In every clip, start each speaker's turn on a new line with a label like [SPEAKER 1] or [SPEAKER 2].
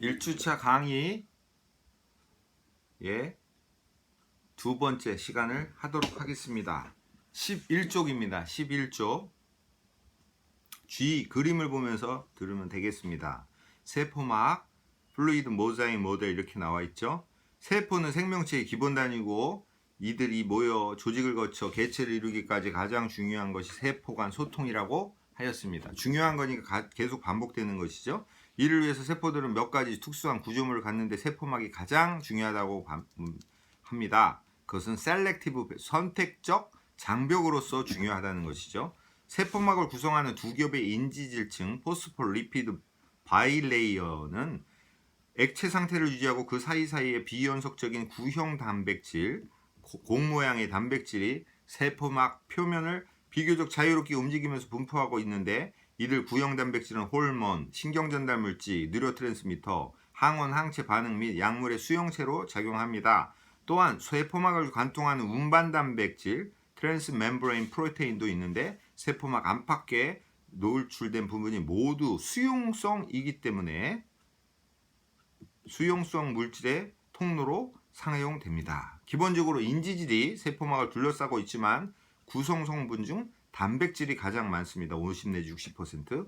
[SPEAKER 1] 1주차 강의 두 번째 시간을 하도록 하겠습니다. 11쪽입니다. 11쪽. G 그림을 보면서 들으면 되겠습니다. 세포막, 플루이드 모자이크 모델 이렇게 나와 있죠. 세포는 생명체의 기본 단위고 이들이 모여 조직을 거쳐 개체를 이루기까지 가장 중요한 것이 세포 간 소통이라고 하였습니다. 중요한 거니까 계속 반복되는 것이죠. 이를 위해서 세포들은 몇 가지 특수한 구조물을 갖는데 세포막이 가장 중요하다고 합니다. 그것은 셀렉티브 선택적 장벽으로서 중요하다는 것이죠. 세포막을 구성하는 두 겹의 인지질층 포스포리피드 바이레이어는 액체 상태를 유지하고 그 사이사이에 비연속적인 구형 단백질, 공 모양의 단백질이 세포막 표면을 비교적 자유롭게 움직이면서 분포하고 있는데 이들 구형 단백질은 호르몬, 신경전달물질, 뉴로트랜스미터, 항원, 항체 반응 및 약물의 수용체로 작용합니다. 또한 세포막을 관통하는 운반 단백질, 트랜스멤브레인 프로테인도 있는데 세포막 안팎에 노출된 부분이 모두 수용성이기 때문에 수용성 물질의 통로로 사용됩니다. 기본적으로 인지질이 세포막을 둘러싸고 있지만 구성 성분 중 단백질이 가장 많습니다. 50 내지 60%.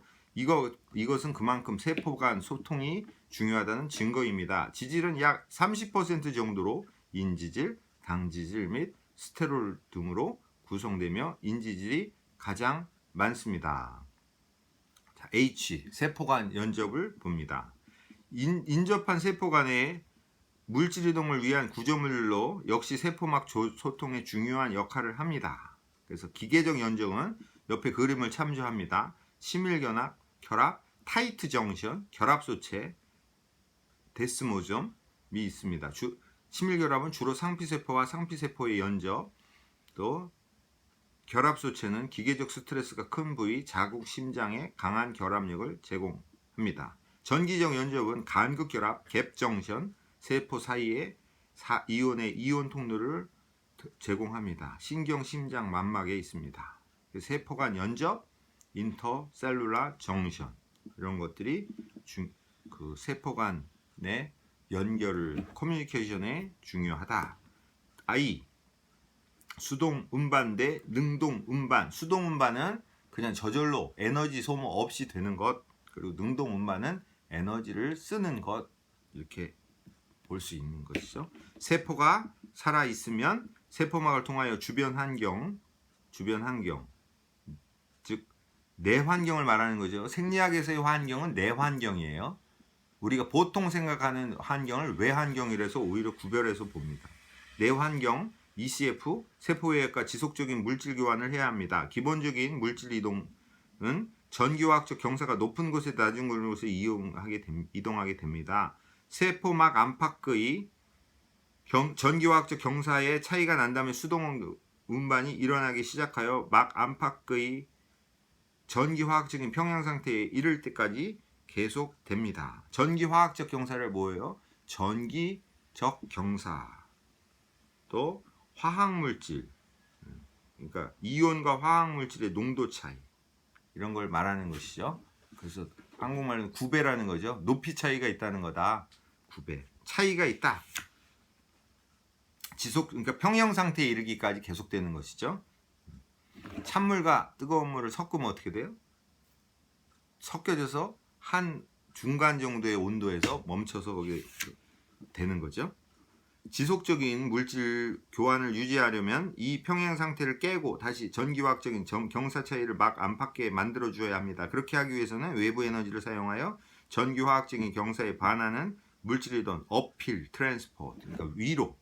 [SPEAKER 1] 이것은 그만큼 세포 간 소통이 중요하다는 증거입니다. 지질은 약 30% 정도로 인지질, 당지질 및 스테롤 등으로 구성되며 인지질이 가장 많습니다. 자, H, 세포 간 연접을 봅니다. 인접한 세포 간의 물질 이동을 위한 구조물로 역시 세포막 소통에 중요한 역할을 합니다. 그래서 기계적 연정은 옆에 그림을 참조합니다. 심일견합, 결합, 타이트 정션, 결합소체, 데스모점이 있습니다. 심일결합은 주로 상피세포와 상피세포의 연접, 또 결합소체는 기계적 스트레스가 큰 부위, 자국, 심장에 강한 결합력을 제공합니다. 전기적 연접은 간극결합, 갭정션, 세포 사이에 이온의 이온 통로를 제공합니다. 신경, 심장, 만막에 있습니다. 세포 간 연접, 인터셀룰라 정션 이런 것들이 그 세포 간의 연결을 커뮤니케이션에 중요하다. I, 수동 운반 대 능동 운반. 수동 운반은 그냥 저절로 에너지 소모 없이 되는 것, 그리고 능동 운반은 에너지를 쓰는 것, 이렇게 볼 수 있는 것이죠. 세포가 살아 있으면 세포막을 통하여 주변 환경, 즉 내환경을 말하는 거죠. 생리학에서의 환경은 내환경이에요. 우리가 보통 생각하는 환경을 외환경이라서 오히려 구별해서 봅니다. 내환경, ECF, 세포외액과 지속적인 물질 교환을 해야 합니다. 기본적인 물질 이동은 전기화학적 경사가 높은 곳에 낮은 곳에 이동하게 됩니다. 세포막 안팎의 전기화학적 경사에 차이가 난다면 수동 운반이 일어나기 시작하여 막 안팎의 전기화학적인 평형 상태에 이를 때까지 계속됩니다. 전기화학적 경사를 뭐예요? 전기적 경사, 또 화학물질, 그러니까 이온과 화학물질의 농도 차이, 이런 걸 말하는 것이죠. 그래서 한국말로는 구배라는 거죠. 높이 차이가 있다는 거다. 구배. 차이가 있다. 그러니까 평형 상태에 이르기까지 계속되는 것이죠. 찬물과 뜨거운 물을 섞으면 어떻게 돼요? 섞여져서 한 중간 정도의 온도에서 멈춰서 거기 되는 거죠. 지속적인 물질 교환을 유지하려면 이 평형 상태를 깨고 다시 전기화학적인 경사 차이를 막 안팎에 만들어 주어야 합니다. 그렇게 하기 위해서는 외부 에너지를 사용하여 전기화학적인 경사에 반하는 물질이던 어필, 트랜스포트, 그러니까 위로,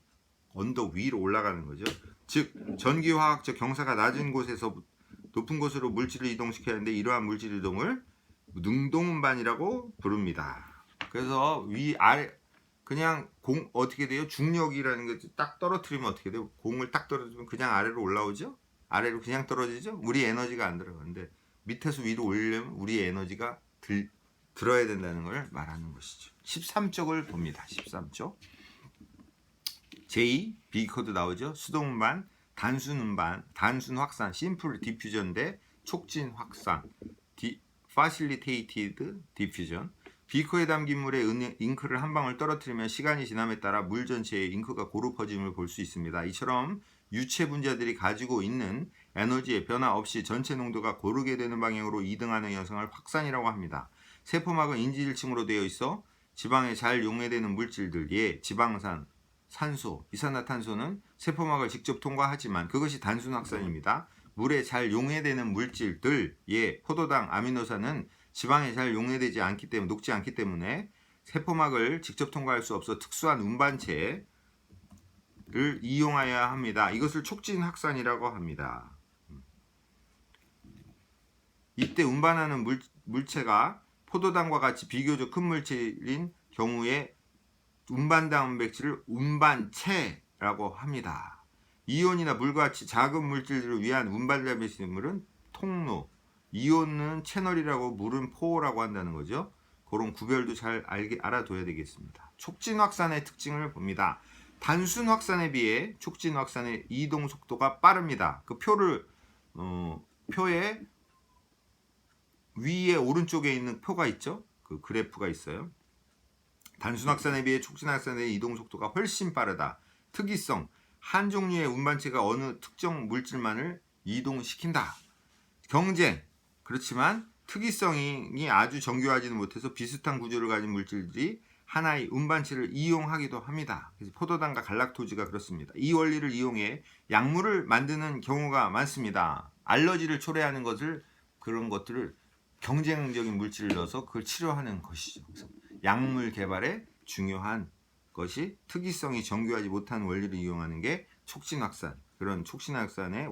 [SPEAKER 1] 언덕 위로 올라가는 거죠. 즉 전기화학적 경사가 낮은 곳에서 높은 곳으로 물질을 이동시켜야 하는데 이러한 물질 이동을 능동운반이라고 부릅니다. 그래서 위아래 그냥 공 어떻게 돼요? 중력이라는 게 딱 떨어뜨리면 어떻게 돼요? 공을 딱 떨어뜨리면 그냥 아래로 올라오죠? 아래로 그냥 떨어지죠? 우리 에너지가 안 들어가는데 밑에서 위로 올리려면 우리 에너지가 들어야 된다는 걸 말하는 것이죠. 13쪽을 봅니다. 13쪽. J, B 코드 나오죠? 수동 운반, 단순 운반, 단순 확산, 심플 디퓨전 대 촉진 확산, facilitated diffusion. 비커에 담긴 물에 잉크를 한 방울 떨어뜨리면 시간이 지남에 따라 물 전체에 잉크가 고루 퍼짐을 볼 수 있습니다. 이처럼 유체 분자들이 가지고 있는 에너지의 변화 없이 전체 농도가 고르게 되는 방향으로 이동하는 현상을 확산이라고 합니다. 세포막은 인지질층으로 되어 있어 지방에 잘 용해되는 물질들, 예, 지방산, 산소, 이산화탄소는 세포막을 직접 통과하지만 그것이 단순 확산입니다. 물에 잘 용해되는 물질들, 예, 포도당, 아미노산은 지방에 잘 용해되지 않기 때문에 녹지 않기 때문에 세포막을 직접 통과할 수 없어 특수한 운반체를 이용해야 합니다. 이것을 촉진 확산이라고 합니다. 이때 운반하는 물체가 포도당과 같이 비교적 큰 물질인 경우에 운반 단백질을 운반체라고 합니다. 이온이나 물과 같이 작은 물질들을 위한 운반 단백질물은 통로, 이온은 채널이라고 물은 포라고 한다는 거죠. 그런 구별도 잘 알아둬야 되겠습니다. 촉진 확산의 특징을 봅니다. 단순 확산에 비해 촉진 확산의 이동 속도가 빠릅니다. 그 표에 위에 오른쪽에 있는 표가 있죠. 그 그래프가 있어요. 단순 확산에 비해 촉진 확산의 이동 속도가 훨씬 빠르다. 특이성, 한 종류의 운반체가 어느 특정 물질만을 이동시킨다. 경쟁, 그렇지만 특이성이 아주 정교하지는 못해서 비슷한 구조를 가진 물질들이 하나의 운반체를 이용하기도 합니다. 그래서 포도당과 갈락토지가 그렇습니다. 이 원리를 이용해 약물을 만드는 경우가 많습니다. 알러지를 초래하는 그런 것들을 경쟁적인 물질을 넣어서 그걸 치료하는 것이죠. 그래서 약물 개발에 중요한 것이 특이성이 정교하지 못한 원리를 이용하는 게 촉진 확산. 그런 촉진 확산의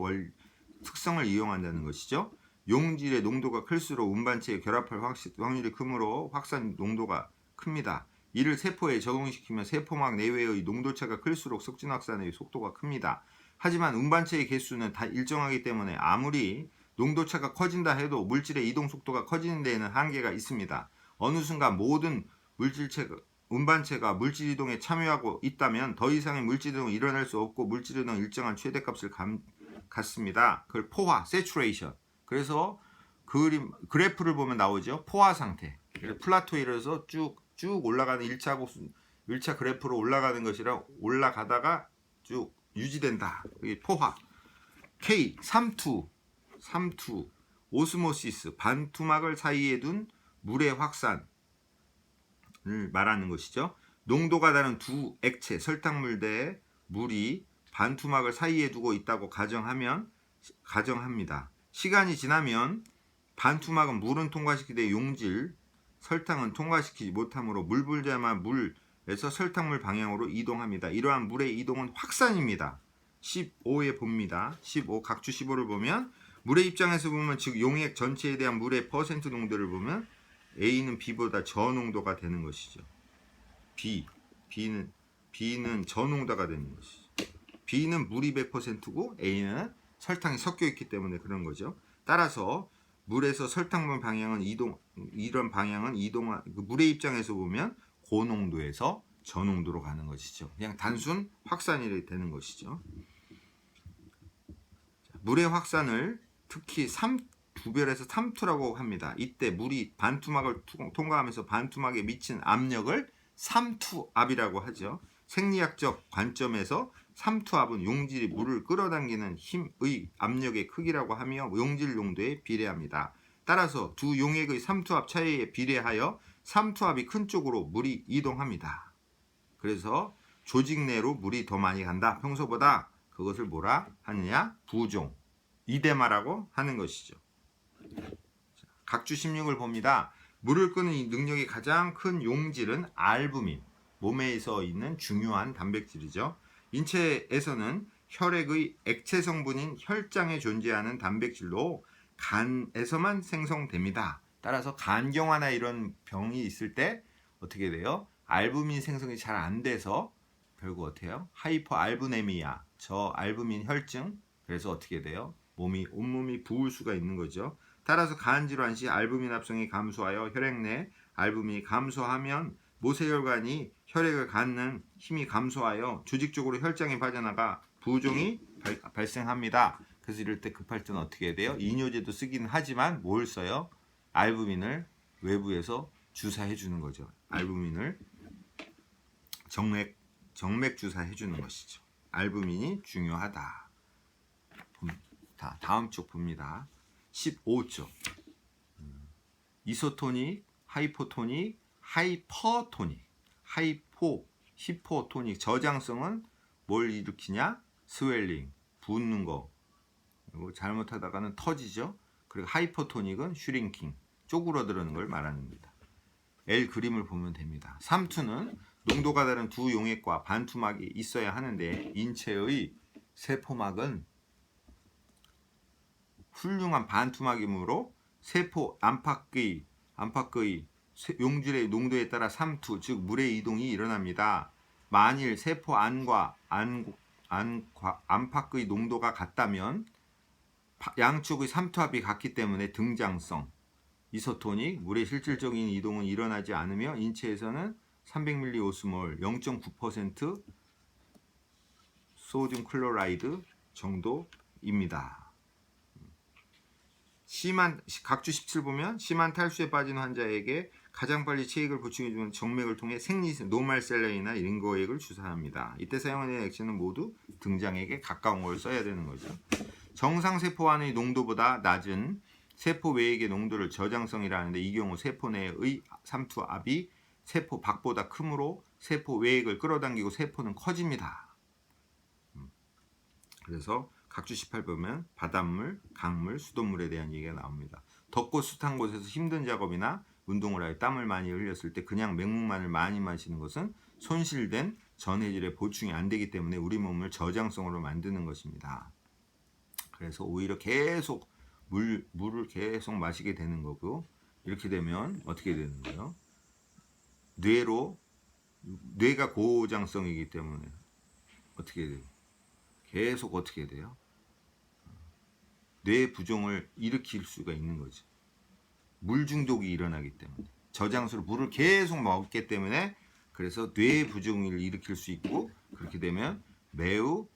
[SPEAKER 1] 특성을 이용한다는 것이죠. 용질의 농도가 클수록 운반체에 결합할 확률이 크므로 확산 농도가 큽니다. 이를 세포에 적용시키면 세포막 내외의 농도차가 클수록 촉진 확산의 속도가 큽니다. 하지만 운반체의 개수는 다 일정하기 때문에 아무리 농도차가 커진다 해도 물질의 이동 속도가 커지는 데에는 한계가 있습니다. 어느 순간 모든 운반체가 물질 이동에 참여하고 있다면 더 이상의 물질 이동이 일어날 수 없고 물질 이동은 일정한 최대값을 갖습니다. 그걸 포화, saturation. 그래서 그래프를 보면 나오죠. 포화 상태. 플라토에서 쭉 올라가는 1차 그래프로 올라가는 것이라 올라가다가 쭉 유지된다. 이게 포화. K, 삼투, 오스모시스, 반투막을 사이에 둔 물의 확산을 말하는 것이죠. 농도가 다른 두 액체, 설탕물 대 물이 반투막을 사이에 두고 있다고 가정합니다. 시간이 지나면 반투막은 물은 통과시키되 용질, 설탕은 통과시키지 못하므로 물분자만 물에서 설탕물 방향으로 이동합니다. 이러한 물의 이동은 확산입니다. 15에 봅니다. 15 각주 15를 보면 물의 입장에서 보면 즉 용액 전체에 대한 물의 퍼센트 농도를 보면 A는 B보다 저농도가 되는 것이죠. B는 저농도가 되는 것이죠. B는 물이 100%고 A는 설탕이 섞여 있기 때문에 그런 거죠. 따라서 물에서 설탕물 방향은 이런 방향은 물의 입장에서 보면 고농도에서 저농도로 가는 것이죠. 그냥 단순 확산이 되는 것이죠. 물의 확산을 특히 2별에서 3투라고 합니다. 이때 물이 반투막을 통과하면서 반투막에 미친 압력을 3투압이라고 하죠. 생리학적 관점에서 3투압은 용질이 물을 끌어당기는 힘의 압력의 크기라고 하며 용질 농도에 비례합니다. 따라서 두 용액의 3투압 차이에 비례하여 3투압이 큰 쪽으로 물이 이동합니다. 그래서 조직 내로 물이 더 많이 간다. 평소보다. 그것을 뭐라 하느냐? 부종, 이데마라고 하는 것이죠. 각주 16을 봅니다. 물을 끄는 이 능력이 가장 큰 용질은 알부민, 몸에서 있는 중요한 단백질이죠. 인체에서는 혈액의 액체 성분인 혈장에 존재하는 단백질로 간에서만 생성됩니다. 따라서 간경화나 이런 병이 있을 때 어떻게 돼요? 알부민 생성이 잘 안 돼서 결국 어떻게 해요? 하이퍼알부네미아, 저알부민 혈증. 그래서 어떻게 돼요? 온몸이 부을 수가 있는 거죠. 따라서 간 질환 시 알부민 합성이 감소하여 혈액 내 알부민이 감소하면 모세혈관이 혈액을 갖는 힘이 감소하여 조직적으로 혈장이 빠져나가 부종이 발생합니다. 그래서 이럴 때 급할 때는 어떻게 해야 돼요? 이뇨제도 쓰긴 하지만 뭘 써요? 알부민을 외부에서 주사해 주는 거죠. 알부민을 정맥 주사해 주는 것이죠. 알부민이 중요하다. 다음 쪽 봅니다. 15쪽. 이소토닉, 하이포토닉, 하이퍼토닉, 히포토닉. 저장성은 뭘 일으키냐? 스웰링, 붓는 거. 그리고 잘못하다가는 터지죠. 그리고 하이퍼토닉은 슈링킹, 쪼그러드는 걸 말합니다. L 그림을 보면 됩니다. 삼투는 농도가 다른 두 용액과 반투막이 있어야 하는데 인체의 세포막은 훌륭한 반투막이므로 세포 안팎의 용질의 농도에 따라 삼투, 즉 물의 이동이 일어납니다. 만일 세포 안과 안팎의 농도가 같다면 양쪽의 삼투압이 같기 때문에 등장성, 이소토닉, 물의 실질적인 이동은 일어나지 않으며 인체에서는 300ml 오스몰 0.9% 소듐 클로라이드 정도입니다. 각주 17 보면 심한 탈수에 빠진 환자에게 가장 빨리 체액을 보충해주는 정맥을 통해 노말셀레이나 링거액을 주사합니다. 이때 사용하는 액체는 모두 등장액에 가까운 걸 써야 되는 거죠. 정상 세포 안의 농도보다 낮은 세포 외액의 농도를 저장성이라 하는데 이 경우 세포 내의 삼투압이 세포 밖보다 크므로 세포 외액을 끌어당기고 세포는 커집니다. 그래서 각주 18 보면 바닷물, 강물, 수돗물에 대한 얘기가 나옵니다. 덥고 습한 곳에서 힘든 작업이나 운동을 하여 땀을 많이 흘렸을 때 그냥 맹물만을 많이 마시는 것은 손실된 전해질의 보충이 안 되기 때문에 우리 몸을 저장성으로 만드는 것입니다. 그래서 오히려 계속 물을 계속 마시게 되는 거고, 이렇게 되면 어떻게 되는 거예요? 뇌가 고장성이기 때문에 어떻게 돼요? 계속 어떻게 돼요? 뇌 부종을 일으킬 수가 있는 거죠. 물 중독이 일어나기 때문에 저장수로 물을 계속 먹기 때문에 그래서 뇌 부종을 일으킬 수 있고 그렇게 되면 매우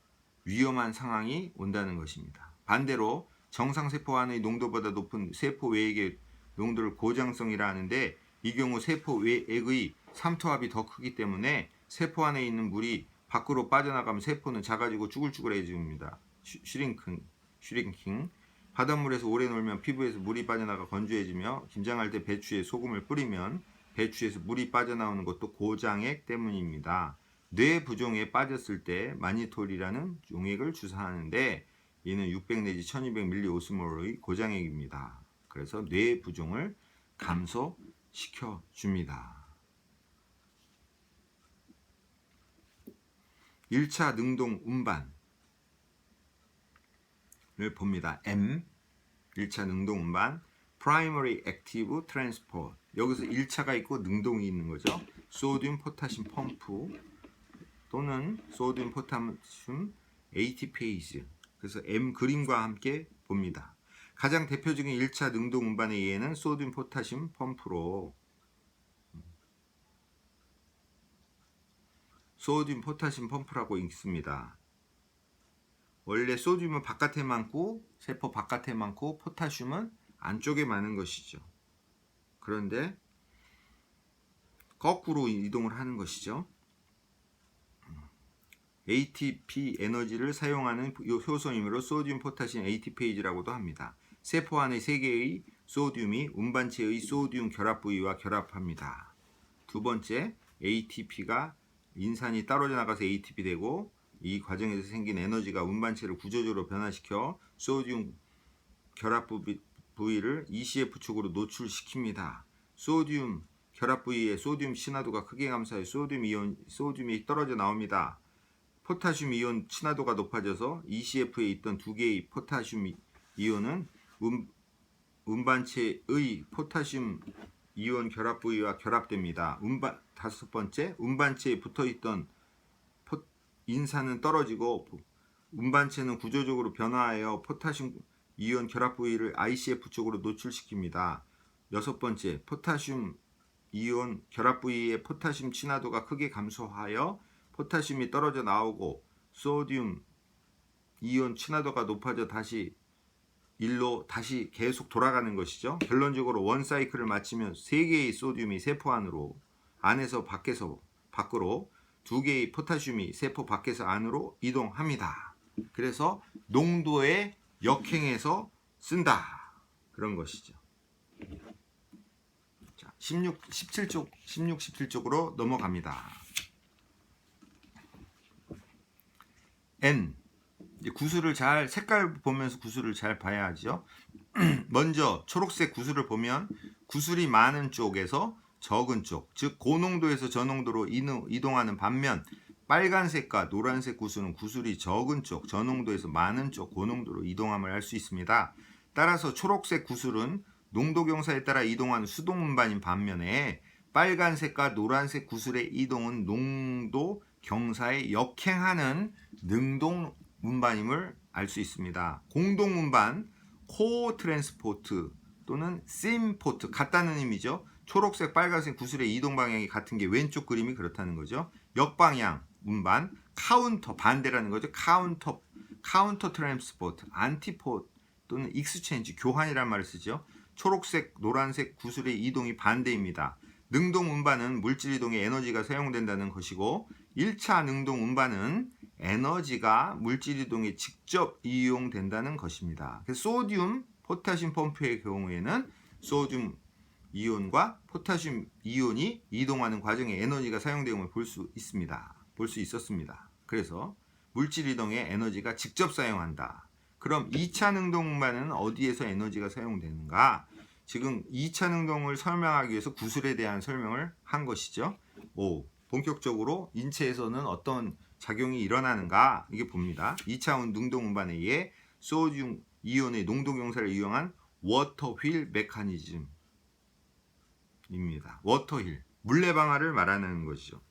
[SPEAKER 1] 위험한 상황이 온다는 것입니다. 반대로 정상세포 안의 농도보다 높은 세포 외액의 농도를 고장성이라 하는데 이 경우 세포 외액의 삼투압이 더 크기 때문에 세포 안에 있는 물이 밖으로 빠져나가면 세포는 작아지고 쭈글쭈글해집니다. 슈링킹. 바닷물에서 오래 놀면 피부에서 물이 빠져나가 건조해지며 김장할 때 배추에 소금을 뿌리면 배추에서 물이 빠져나오는 것도 고장액 때문입니다. 뇌 부종에 빠졌을 때 마니톨이라는 용액을 주사하는데 이는 600 내지 1200ml 오스몰의 고장액입니다. 그래서 뇌 부종을 감소시켜 줍니다. 1차 능동 운반을 봅니다. M 1차 능동 운반 Primary Active Transport. 여기서 1차가 있고 능동이 있는 거죠. 소듐 포타슘 펌프 또는 소듐 포타슘 ATPase. 그래서 M 그림과 함께 봅니다. 가장 대표적인 1차 능동 운반의 예는 소듐 포타슘 펌프로 소듐 포타슘 펌프라고 있습니다. 원래 소듐은 바깥에 많고 세포 바깥에 많고 포타슘은 안쪽에 많은 것이죠. 그런데 거꾸로 이동을 하는 것이죠. ATP 에너지를 사용하는 효소이므로 소듐 포타슘 ATPase라고도 합니다. 세포 안의 3개의 소듐이 운반체의 소듐 결합 부위와 결합합니다. 두 번째, ATP가 인산이 떨어져 나가서 ATP 되고 이 과정에서 생긴 에너지가 운반체를 구조적으로 변화시켜 소듐 결합 부위를 ECF 쪽으로 노출시킵니다. 소듐 결합 부위의 소듐 친화도가 크게 감소하여 소듐이 떨어져 나옵니다. 포타슘 이온 친화도가 높아져서 ECF에 있던 두 개의 포타슘 이온은 운반체의 포타슘 이온 결합 부위와 결합됩니다. 다섯 번째, 운반체에 붙어있던 인산은 떨어지고 운반체는 구조적으로 변화하여 포타슘 이온 결합 부위를 ICF 쪽으로 노출시킵니다. 여섯 번째, 포타슘 이온 결합 부위의 포타슘 친화도가 크게 감소하여 포타슘이 떨어져 나오고 소듐 이온 친화도가 높아져 다시 일로 다시 계속 돌아가는 것이죠. 결론적으로 원 사이클을 마치면 3개의 소듐이 세포 안에서 밖으로 2개의 포타슘이 세포 밖에서 안으로 이동합니다. 그래서 농도에 역행해서 쓴다. 그런 것이죠. 자, 17쪽으로 넘어갑니다. N. 구슬을 잘, 색깔 보면서 구슬을 잘 봐야 하죠. 먼저 초록색 구슬을 보면 구슬이 많은 쪽에서 적은 쪽, 즉 고농도에서 저농도로 이동하는 반면 빨간색과 노란색 구슬은 구슬이 적은 쪽, 저농도에서 많은 쪽, 고농도로 이동함을 알 수 있습니다. 따라서 초록색 구슬은 농도 경사에 따라 이동하는 수동 운반인 반면에 빨간색과 노란색 구슬의 이동은 농도 경사에 역행하는 능동 운반임을 알 수 있습니다. 공동 운반, 코-트랜스포트 또는 심포트, 같다는 의미죠. 초록색, 빨간색 구슬의 이동 방향이 같은 게 왼쪽 그림이 그렇다는 거죠. 역방향 운반, 카운터, 반대라는 거죠. 카운터 트랜스포트, 안티포트 또는 익스체인지, 교환이란 말을 쓰죠. 초록색, 노란색 구슬의 이동이 반대입니다. 능동 운반은 물질 이동에 에너지가 사용된다는 것이고 1차 능동 운반은 에너지가 물질 이동에 직접 이용된다는 것입니다. 소듐, 포타슘 펌프의 경우에는 소듐 이온과 포타슘 이온이 이동하는 과정에 에너지가 사용됨을 볼 수 있었습니다. 그래서 물질 이동에 에너지가 직접 사용한다. 그럼 2차 능동 운반은 어디에서 에너지가 사용되는가? 지금 2차 능동을 설명하기 위해서 구슬에 대한 설명을 한 것이죠. 본격적으로 인체에서는 어떤 작용이 일어나는가? 이게 봅니다. 2차 능동 운반에 의해 소듐 이온의 농도 경사를 이용한 워터휠 메커니즘입니다. 워터휠, 물레방아를 말하는 것이죠.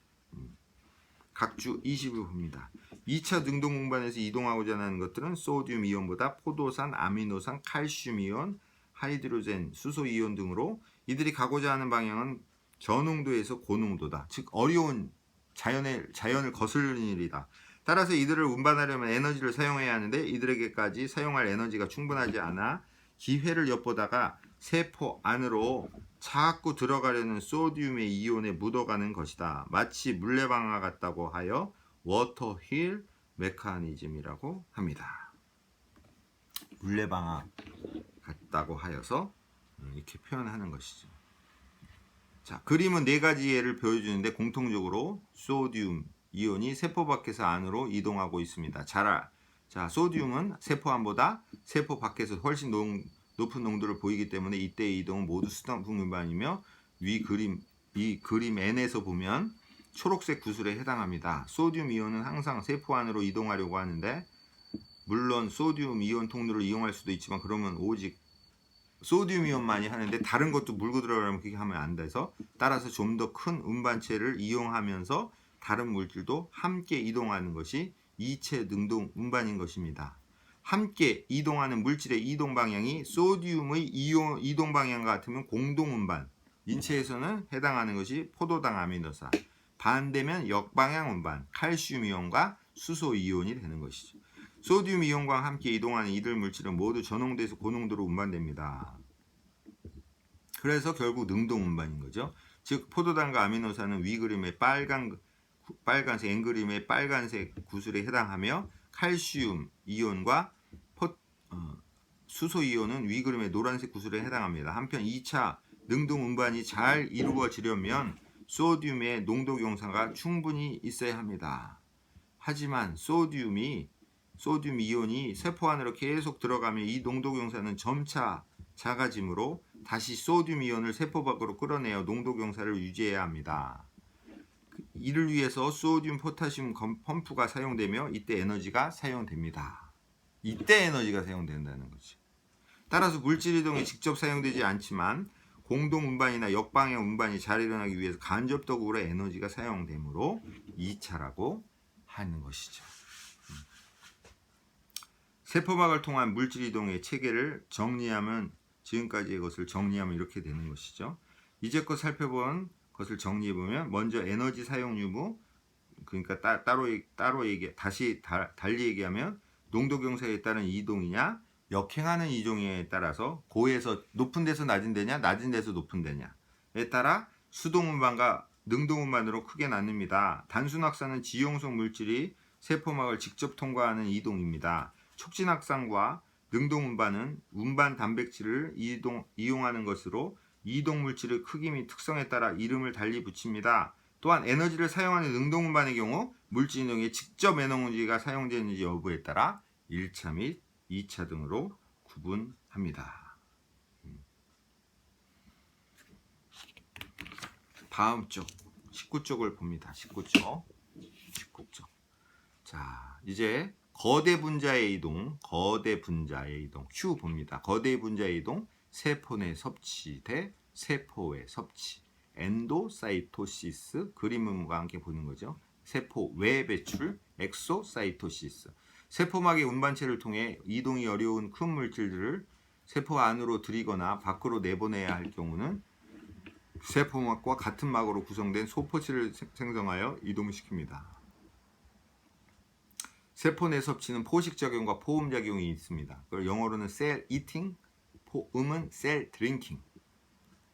[SPEAKER 1] 각주 20을 봅니다. 2차 능동 운반에서 이동하고자 하는 것들은 소듐 이온보다 포도산, 아미노산, 칼슘 이온, 하이드로젠, 수소 이온 등으로 이들이 가고자 하는 방향은 저농도에서 고농도다. 즉 어려운 자연을 거스르는 일이다. 따라서 이들을 운반하려면 에너지를 사용해야 하는데 이들에게까지 사용할 에너지가 충분하지 않아 기회를 엿보다가 세포 안으로 자꾸 들어가려는 소듐의 이온에 묻어가는 것이다. 마치 물레방아 같다고 하여 워터휠 메커니즘이라고 합니다. 물레방아 같다고 하여서 이렇게 표현하는 것이죠. 자, 그림은 4가지 예를 보여주는데 공통적으로 소듐 이온이 세포 밖에서 안으로 이동하고 있습니다. 자, 소듐은 세포 안보다 세포 밖에서 훨씬 높은 농도를 보이기 때문에 이때의 이동은 모두 수동 운반이며 이 그림 N에서 보면 초록색 구슬에 해당합니다. 소듐 이온은 항상 세포 안으로 이동하려고 하는데 물론 소듐 이온 통로를 이용할 수도 있지만 그러면 오직 소듐 이온만이 하는데 다른 것도 물고 들어가려면 그렇게 하면 안 돼서 따라서 좀 더 큰 운반체를 이용하면서 다른 물질도 함께 이동하는 것이 이체 능동 운반인 것입니다. 함께 이동하는 물질의 이동 방향이 소듐의 이동 방향 같으면 공동 운반, 인체에서는 해당하는 것이 포도당 아미노산, 반대면 역방향 운반, 칼슘 이온과 수소 이온이 되는 것이죠. 소듐 이온과 함께 이동하는 이들 물질은 모두 저농도에서 고농도로 운반됩니다. 그래서 결국 능동 운반인 거죠. 즉 포도당과 아미노산은 위 그림의 빨간색 N 그림의 빨간색 구슬에 해당하며 칼슘 이온과 수소 이온은 위 그림의 노란색 구슬에 해당합니다. 한편 2차 능동 운반이 잘 이루어지려면 소듐의 농도 경사가 충분히 있어야 합니다. 하지만 소듐 이온이 세포 안으로 계속 들어가면 이 농도 경사는 점차 작아지므로 다시 소듐 이온을 세포 밖으로 끌어내어 농도 경사를 유지해야 합니다. 이를 위해서 소듐 포타슘 펌프가 사용되며 이때 에너지가 사용됩니다. 이때 에너지가 사용된다는 거죠. 따라서 물질 이동에 직접 사용되지 않지만 공동 운반이나 역방향 운반이 잘 일어나기 위해서 간접적으로 에너지가 사용되므로 2차라고 하는 것이죠. 세포막을 통한 물질 이동의 체계를 정리하면 지금까지의 것을 정리하면 이렇게 되는 것이죠. 이제껏 살펴본 것을 정리해보면 먼저 에너지 사용 유무, 그러니까 달리 얘기하면 농도 경사에 따른 이동이냐 역행하는 이동에 따라서 고에서 높은 데서 낮은 데냐, 낮은 데서 높은 데냐에 따라 수동운반과 능동운반으로 크게 나뉩니다. 단순확산은 지용성 물질이 세포막을 직접 통과하는 이동입니다. 촉진확산과 능동운반은 운반 단백질을 이용하는 것으로 이동 물질의 크기 및 특성에 따라 이름을 달리 붙입니다. 또한 에너지를 사용하는 능동운반의 경우 물질 이동에 직접 에너지가 사용되는지 여부에 따라 1차 및 2차 등으로 구분합니다. 다음 쪽 19쪽을 봅니다. 19쪽. 자, 이제 거대 분자의 이동, Q 봅니다. 거대 분자의 이동, 세포 내 섭취 대 세포의 섭취. 엔도사이토시스, 그림과 함께 보는 거죠. 세포 외 배출, 엑소사이토시스. 세포막의 운반체를 통해 이동이 어려운 큰 물질들을 세포 안으로 들이거나 밖으로 내보내야 할 경우는 세포막과 같은 막으로 구성된 소포체를 생성하여 이동시킵니다. 세포 내 섭취는 포식작용과 포음작용이 있습니다. 그걸 영어로는 셀 이팅, 포음은 셀 드링킹.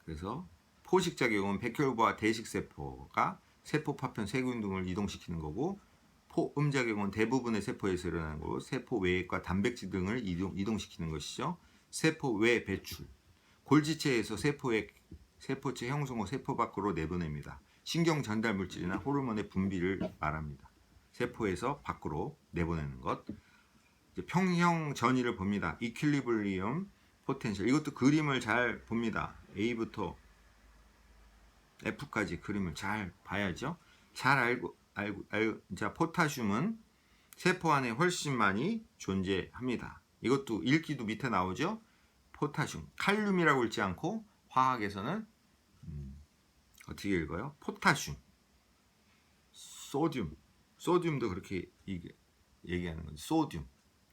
[SPEAKER 1] 그래서 포식작용은 백혈구와 대식세포가 세포 파편 세균 등을 이동시키는 거고, 포음작용은 대부분의 세포에서 일어나는 거고, 세포 외액과 단백질 등을 이동시키는 것이죠. 세포 외 배출, 골지체에서 세포체 형성 후 세포 밖으로 내보냅니다. 신경 전달 물질이나 호르몬의 분비를 말합니다. 세포에서 밖으로 내보내는 것. 이제 평형 전이를 봅니다. 이퀄리브리엄 포텐셜. 이것도 그림을 잘 봅니다. A부터 F까지 그림을 잘 봐야죠. 잘 알고 자, 포타슘은 세포 안에 훨씬 많이 존재합니다. 이것도 읽기도 밑에 나오죠. 포타슘, 칼륨이라고 읽지 않고 화학에서는 어떻게 읽어요? 포타슘, 소듐도 그렇게 얘기하는 거죠.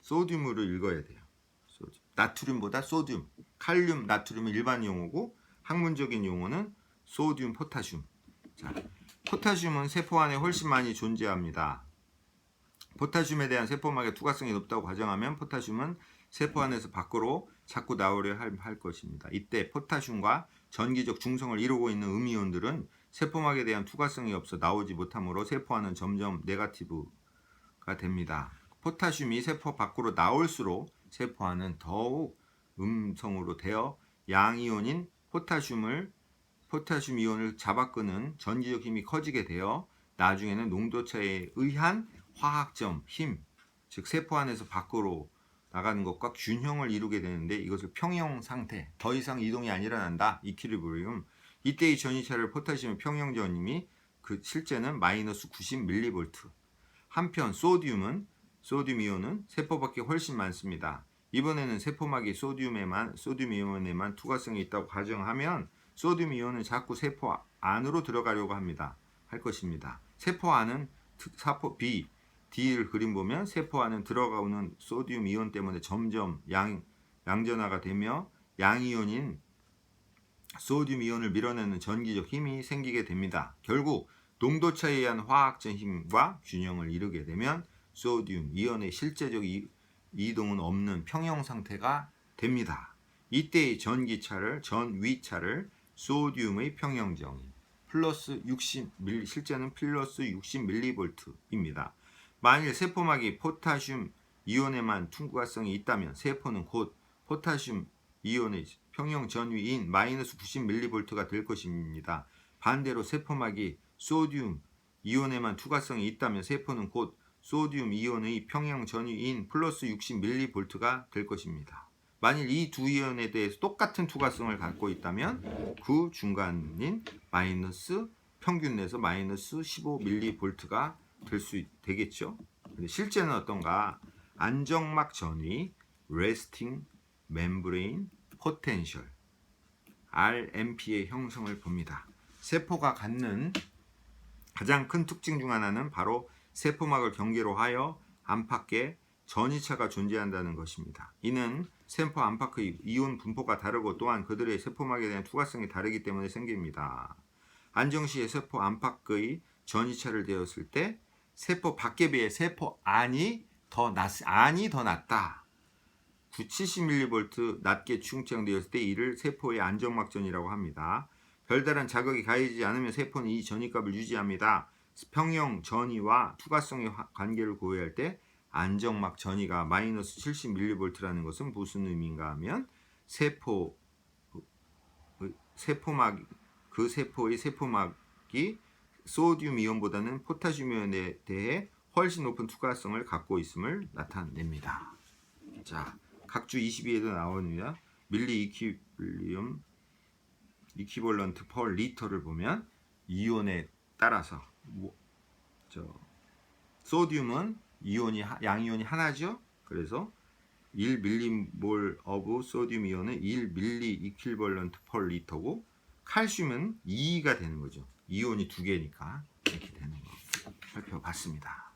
[SPEAKER 1] 소듐으로 읽어야 돼요. 소듐. 나트륨보다 소듐, 칼륨, 나트륨은 일반 용어고 학문적인 용어는 소듐, 포타슘. 자, 포타슘은 세포 안에 훨씬 많이 존재합니다. 포타슘에 대한 세포막의 투과성이 높다고 가정하면 포타슘은 세포 안에서 밖으로 자꾸 나오려 할 것입니다. 이때 포타슘과 전기적 중성을 이루고 있는 음이온들은 세포막에 대한 투과성이 없어 나오지 못하므로 세포 안은 점점 네거티브가 됩니다. 포타슘이 세포 밖으로 나올수록 세포 안은 더욱 음성으로 되어 양이온인 포타슘 이온을 잡아끄는 전기적 힘이 커지게 되어 나중에는 농도차에 의한 화학점 힘, 즉 세포 안에서 밖으로 나가는 것과 균형을 이루게 되는데, 이것을 평형 상태, 더 이상 이동이 안 일어난다, 이퀄리브리움. 이때의 전이차를 포타슘 평형 전임이 실제는 마이너스 90mV. 한편 소듐 이온은 세포 밖에 훨씬 많습니다. 이번에는 세포막이 소듐 이온에만 투과성이 있다고 가정하면 소듐 이온은 자꾸 세포 안으로 들어가려고 할 것입니다. 세포 안은 사포 B, D를 그림 보면 세포 안은 들어가오는 소듐 이온 때문에 점점 양전화가 되며 양이온인 소듐 이온을 밀어내는 전기적 힘이 생기게 됩니다. 결국 농도차에 의한 화학적 힘과 균형을 이루게 되면 소듐 이온의 실제적 이동은 없는 평형 상태가 됩니다. 이때의 전위차를 소듐의 평형정의 플러스 60mV, 실제는 플러스 60mV입니다. 만일 세포막이 포타슘 이온에만 투과성이 있다면 세포는 곧 포타슘 이온의 평형 전위인 마이너스 90mV가 될 것입니다. 반대로 세포막이 소듐 이온에만 투과성이 있다면 세포는 곧 소듐 이온의 평형 전위인 플러스 60mV가 될 것입니다. 만일 이 두 이온에 대해서 똑같은 투과성을 갖고 있다면 그 중간인 평균 내에서 마이너스 15mV가 되겠죠. 근데 실제는 어떤가? 안정막 전위, resting membrane potential, RMP의 형성을 봅니다. 세포가 갖는 가장 큰 특징 중 하나는 바로 세포막을 경계로 하여 안팎에 전이차가 존재한다는 것입니다. 이는 세포 안팎의 이온 분포가 다르고 또한 그들의 세포막에 대한 투과성이 다르기 때문에 생깁니다. 안정시에 세포 안팎의 전이차를 되었을 때 세포 밖에 비해 세포 안이 더 낮다. 70mV 낮게 충청되었을 때 이를 세포의 안정막전이라고 합니다. 별다른 자극이 가해지지 않으면 세포는 이 전이값을 유지합니다. 평형 전이와 투과성의 관계를 고려할 때 안정막 전이가 마이너스 70mV라는 것은 무슨 의미인가 하면 세포막 그 세포의 세포막이 소듐 이온보다는 포타슘 이온에 대해 훨씬 높은 투과성을 갖고 있음을 나타냅니다. 자, 각주 22에도 나옵니다. 밀리 이퀴볼리엄 이퀴벌런트 퍼 리터를 보면 이온에 따라서 소듐은 양이온이 하나죠. 그래서 1밀리몰 오브 소듐 이온은 1밀리 이퀴벌런트 퍼 리터고 칼슘은 2가 되는 거죠. 이온이 두 개니까 이렇게 되는 거 살펴봤습니다.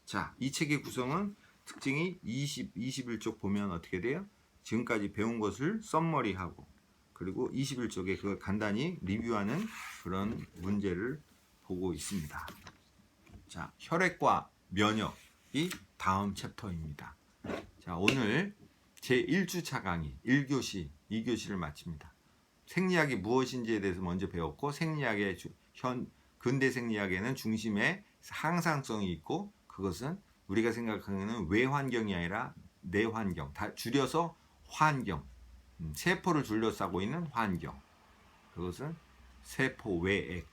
[SPEAKER 1] 자, 이 책의 구성은 특징이 21쪽 보면 어떻게 돼요? 지금까지 배운 것을 썸머리하고 그리고 21쪽에 그걸 간단히 리뷰하는 그런 문제를 보고 있습니다. 자, 혈액과 면역이 다음 챕터입니다. 자, 오늘 제 1주차 강의 1교시 2교시를 마칩니다. 생리학이 무엇인지에 대해서 먼저 배웠고 생리학의 근대 생리학에는 중심에 항상성이 있고 그것은 우리가 생각하는 외환경이 아니라 내환경, 다 줄여서 환경, 세포를 둘러싸고 있는 환경, 그것은 세포 외액,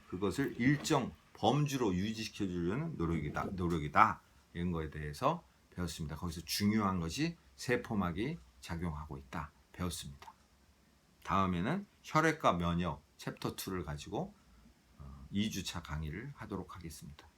[SPEAKER 1] 그것을 일정 범주로 유지시켜 주려는 노력이다 이런 거에 대해서 배웠습니다. 거기서 중요한 것이 세포막이 작용하고 있다 배웠습니다. 다음에는 혈액과 면역 챕터 2를 가지고 2주차 강의를 하도록 하겠습니다.